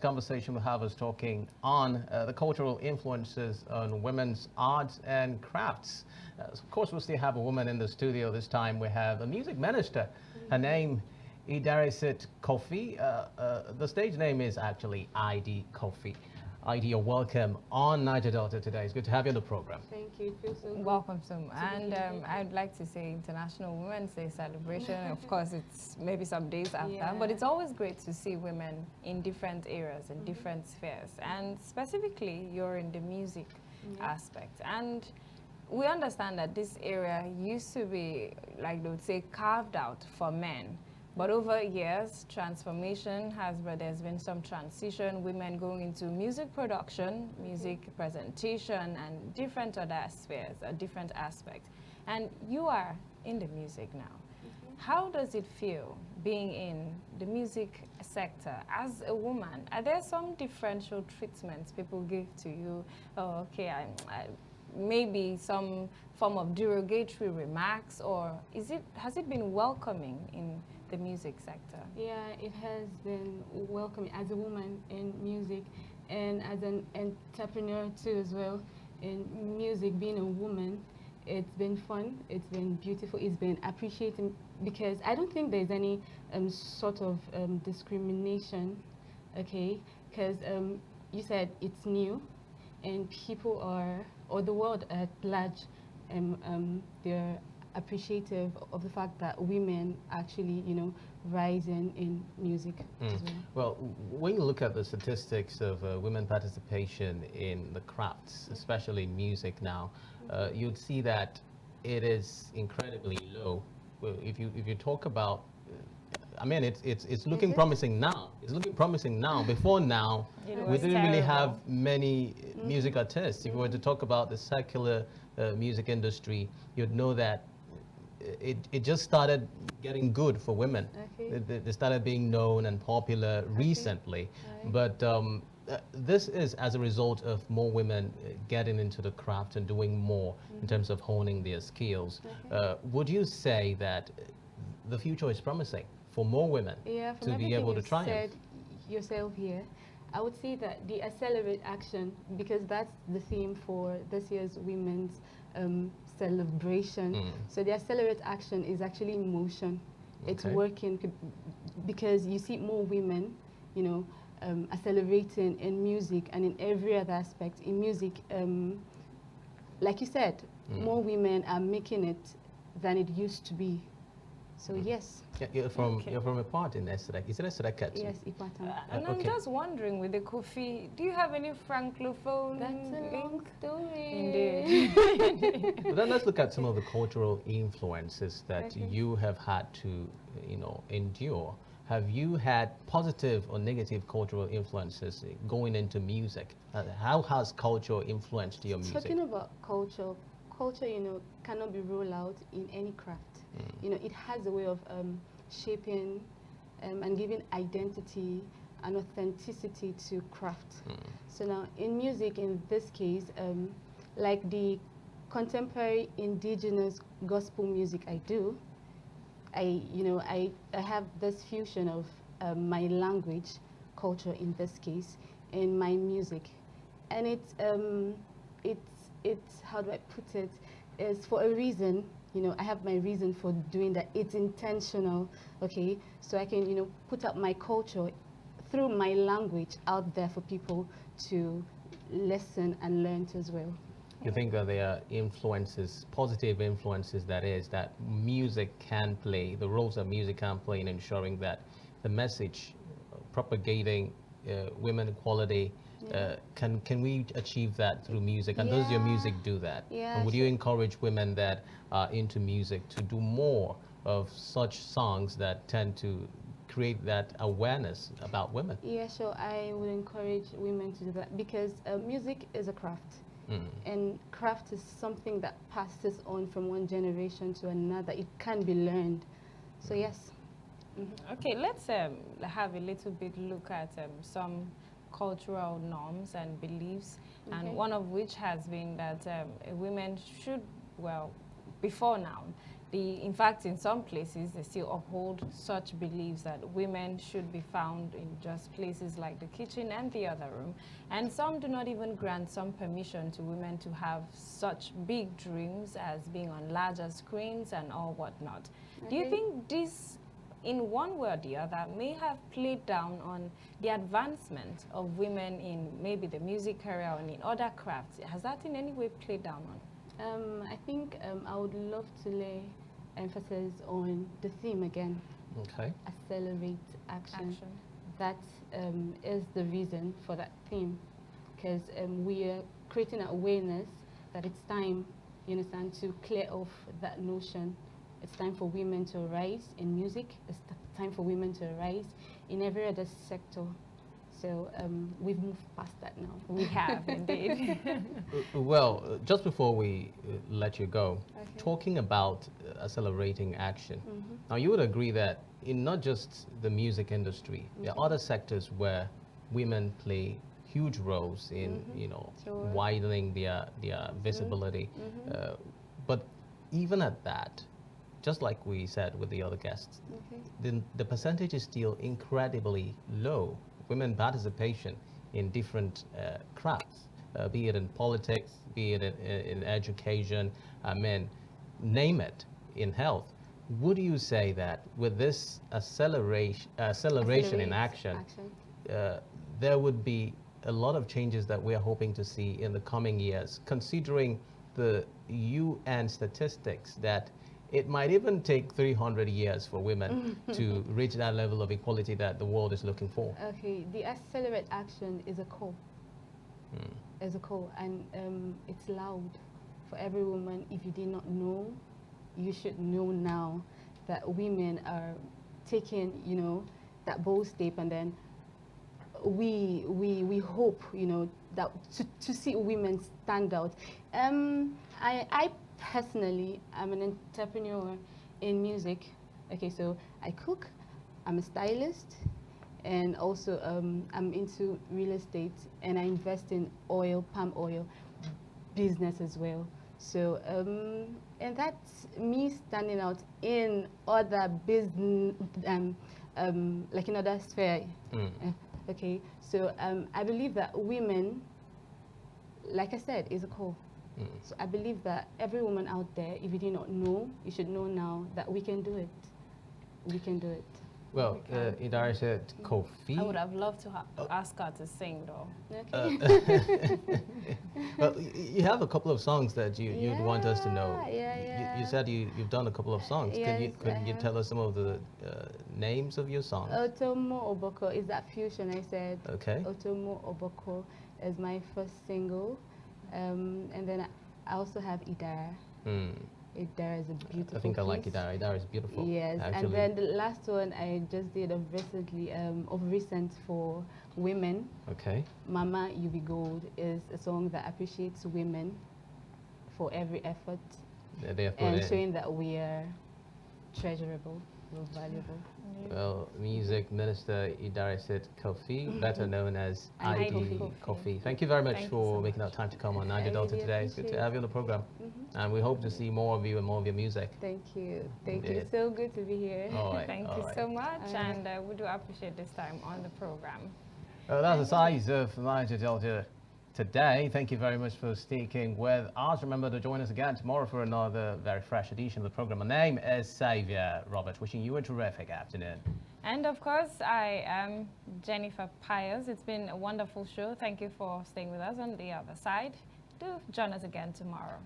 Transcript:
conversation we'll have is talking on the cultural influences on women's arts and crafts. Of course, we'll still have a woman in the studio. This time we have a music minister. Her name, Idarisit Kofi. The stage name is actually ID Kofi. ID, you're welcome on Niger Delta Today. It's good to have you on the program. Thank you. Feel so good. Welcome, Sum. And I'd like to say International Women's Day celebration. Of course, it's maybe some days after, but it's always great to see women in different areas and different spheres. And specifically, you're in the music aspect. And we understand that this area used to be, like they would say, carved out for men. But over years, transformation there's been some transition, women going into music production, music presentation, and different other spheres, different aspects. And you are in the music now. How does it feel being in the music sector as a woman? Are there some differential treatments people give to you? Oh, okay, maybe some form of derogatory remarks, or has it been welcoming in the music sector? Yeah, it has been welcoming as a woman in music and as an entrepreneur too as well. In music, being a woman, it's been fun, it's been beautiful, it's been appreciated, because I don't think there's any sort of discrimination, okay? Because you said it's new, and people or the world at large, they're appreciative of the fact that women actually, rise in music as well. Well, when you look at the statistics of women participation in the crafts, especially music now, you'd see that it is incredibly low. Well, if you talk about, I mean, it's looking promising now. It's looking promising now. Before now, we didn't really have many music artists. If we were to talk about the secular music industry, you'd know that it just started getting good for women. They started being known and popular recently. But this is as a result of more women getting into the craft and doing more in terms of honing their skills. Would you say that the future is promising for more women to be able to triumph? Said yourself here, I would say that the accelerate action, because that's the theme for this year's women's celebration. So the accelerate action is actually in motion. It's working because you see more women, accelerating in music and in every other aspect. In music, like you said, more women are making it than it used to be. So yes. Yeah, you're from a part in Esrek. Is it Esrek? Yes, Ipatan. And I'm just wondering, with the Kofi, do you have any Franclophone? That's a long story. Indeed. But then let's look at some of the cultural influences that you have had to, endure. Have you had positive or negative cultural influences going into music? How has culture influenced your music? Talking about culture, cannot be rolled out in any craft. It has a way of shaping and giving identity and authenticity to craft. So now in music, in this case, like the contemporary indigenous gospel music I do, I have this fusion of my language, culture in this case, in my music. And it's how do I put it, is for a reason. I have my reason for doing that. It's intentional, okay? So I can, put up my culture through my language out there for people to listen and learn as well. You think that there are influences, positive influences, that music can play, the roles that music can play in ensuring that the message propagating women equality, can we achieve that through music? And does your music do that? And would you encourage women that are into music to do more of such songs that tend to create that awareness about women? Yeah, sure. I would encourage women to do that, because music is a craft. And craft is something that passes on from one generation to another. It can be learned. So yes. Okay, let's have a little bit look at some cultural norms and beliefs, and one of which has been that women should, well, before now, In fact, in some places, they still uphold such beliefs that women should be found in just places like the kitchen and the other room. And some do not even grant some permission to women to have such big dreams as being on larger screens and all whatnot. Do you think this, in one way or the other, may have played down on the advancement of women in maybe the music career or in other crafts? Has that in any way played down on? I think I would love to lay emphasis on the theme again. Okay. Accelerate action. That is the reason for that theme, because we are creating awareness that it's time, you understand, to clear off that notion. It's time for women to rise in music. It's time for women to rise in every other sector. So we've moved past that now. We have, indeed. Well, just before we let you go, talking about accelerating action. Now, you would agree that in not just the music industry, there are other sectors where women play huge roles in, you know, widening their visibility. But even at that, just like we said with the other guests, the percentage is still incredibly low. Women participation in different crafts, be it in politics, be it in education, name it, in health. Would you say that with this acceleration in action, there would be a lot of changes that we're hoping to see in the coming years, considering the UN statistics that it might even take 300 years for women to reach that level of equality that the world is looking for? Okay, the accelerate action is a call. It's a call, and it's loud for every woman. If you did not know, you should know now that women are taking, you know, that bold step, and then we hope, you know, that to see women stand out. I personally, I'm an entrepreneur in music. Okay, so I cook, I'm a stylist, and also I'm into real estate, and I invest in palm oil business as well. So, and that's me standing out in other business, like in other sphere. Okay, so I believe that women, like I said, is a call. So I believe that every woman out there, if you did not know, you should know now that we can do it. We can do it. Well, Idara said Kofi. I would have loved to ask her to sing, though. Okay. Well, you have a couple of songs that you'd want us to know. You said you've done a couple of songs. Yes, Could you tell us some of the names of your songs? Otomo Oboko is that fusion I said. Okay. Otomo Oboko is my first single. And then I also have Idara. Idara is a beautiful I think I like piece. Idara. Idara is beautiful. Yes, actually. and then the last one I just did of recent for women. Okay. Mama You Be Gold is a song that appreciates women for every effort and showing that we are treasurable, we're valuable. Well, music minister Idarisit Kofi, better known as ID Kofi. Thank you very much for making that time to come on Niger Delta today. It's good to have you on the program. And we hope to see more of you and more of your music. Thank you. Thank you. So good to be here. All right. Thank you so much, and we do appreciate this time on the program. That's the size of Niger Delta today. Thank you very much for sticking with us. Remember to join us again tomorrow for another very fresh edition of the program. My name is Xavier Robert, wishing you a terrific afternoon. And of course, I am Jennifer Pius. It's been a wonderful show. Thank you for staying with us on the other side. Do join us again tomorrow.